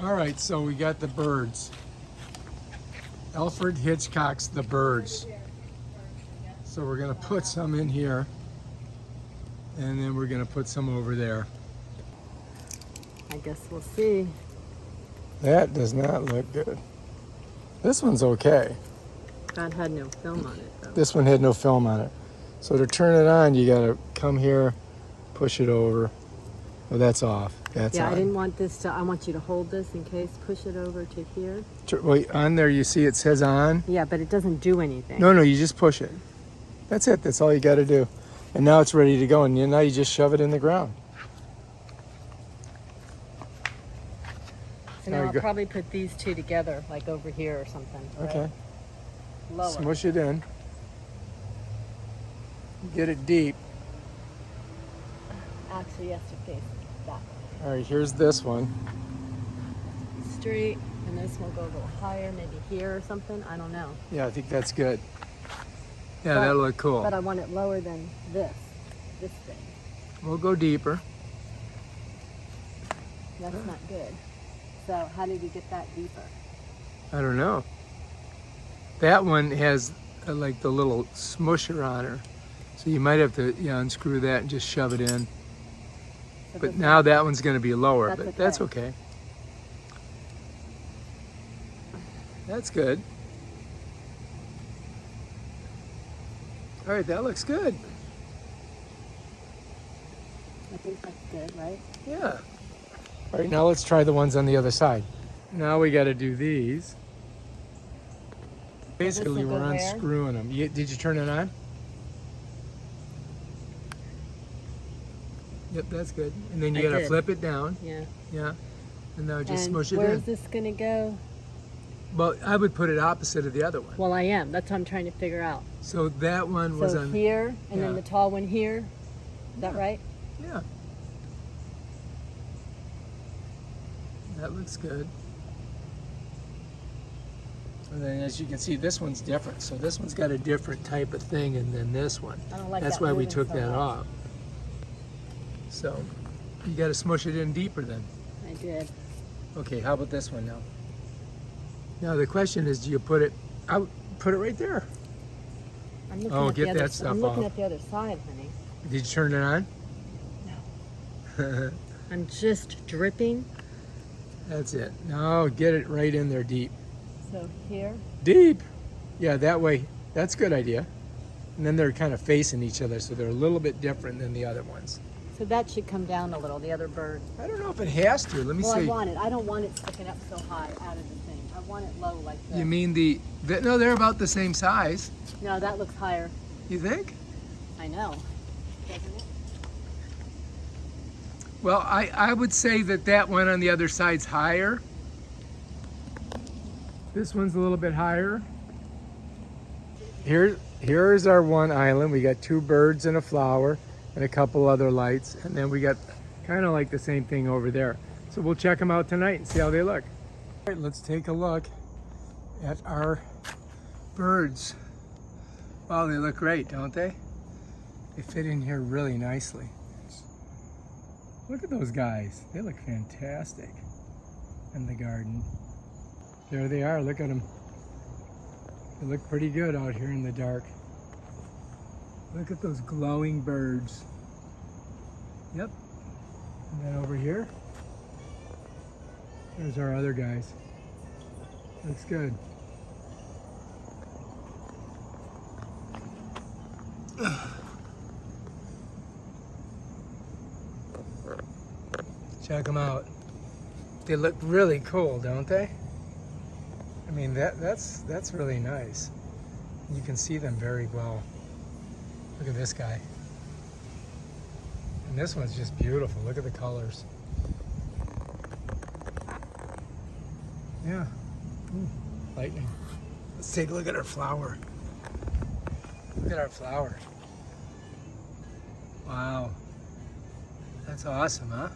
All right, so we got the birds. Alfred Hitchcock's The Birds. So we're gonna put some in here, and then we're gonna put some over there. I guess we'll see. That does not look good. This one's okay. That had no film on it though. This one had no film on it. So to turn it on, you gotta come here, push it over. Oh, that's off. That's Yeah, on. I didn't want this to, I want you to hold this in case, push it over to here. Wait, on there you see it says on. Yeah, but it doesn't do anything. No, you just push it. That's it. That's all you got to do. And now it's ready to go. And now you just shove it in the ground. So There now you I'll go. probably put these two together, like over here or something. Okay. Right? Lower. Smush it in. Get it deep. Actually, yes, to face that way. All right, here's this one. Straight, and this will go a little higher, maybe here or something. I don't know. Yeah, I think that's good. Yeah, But- that'll look cool. But I want it lower than this thing. We'll go deeper. That's not good. So how did we get that deeper? I don't know. That one has like the little smusher on her. So you might have to unscrew that and just shove it in. So But this now one- that one's going to be lower, That's but that's okay. okay. That's good. All right, that looks good. I think that's good, right? Yeah. All right, now let's try the ones on the other side. Now we got to do these. Basically, will we're go where? unscrewing them. Did you turn it on? Yep, that's good. And then you I got to did. flip it down. Yeah. Yeah. And now just And smush it where's in. this gonna go? Well, I would put it opposite of the other one. Well, I am. That's what I'm trying to figure out. So that one was So on. here, and yeah. then the tall one here. Is that right? Yeah. That looks good. And then as you can see, this one's different. So this one's got a different type of thing than this one. I don't like That's that why we moving took so that much. off. So you got to smush it in deeper then. I did. Okay, how about this one now? Now the question is, do you put it out? Put it right there. I'm looking Oh, at get the other, that stuff I'm looking off. at the other side, honey. Did you turn it on? No. I'm just dripping. That's it. No, get it right in there deep. So here. Deep. Yeah, that way. That's a good idea. And then they're kind of facing each other, so they're a little bit different than the other ones. So that should come down a little, the other bird. I don't know if it has to. Let me Well, see. I want it. I don't want it sticking up so high out of the thing. I want it low like this. You mean no, they're about the same size. No, that looks higher. You think? I know. Doesn't it? Well, I would say that one on the other side's higher. This one's a little bit higher. Here's our one island. We got two birds and a flower and a couple other lights. And then we got kind of like the same thing over there. So we'll check them out tonight and see how they look. All right, let's take a look at our birds. Wow, they look great, don't they? They fit in here really nicely. Look at those guys. They look fantastic in the garden. There they are. Look at them. They look pretty good out here in the dark. Look at those glowing birds. Yep. And then over here, there's our other guys. Looks good. Check them out. They look really cool, don't they? I mean, that's really nice. You can see them very well. Look at this guy. And this one's just beautiful. Look at the colors. Yeah. Ooh, lightning. Let's take a look at our flower. Look at our flower. Wow. That's awesome, huh?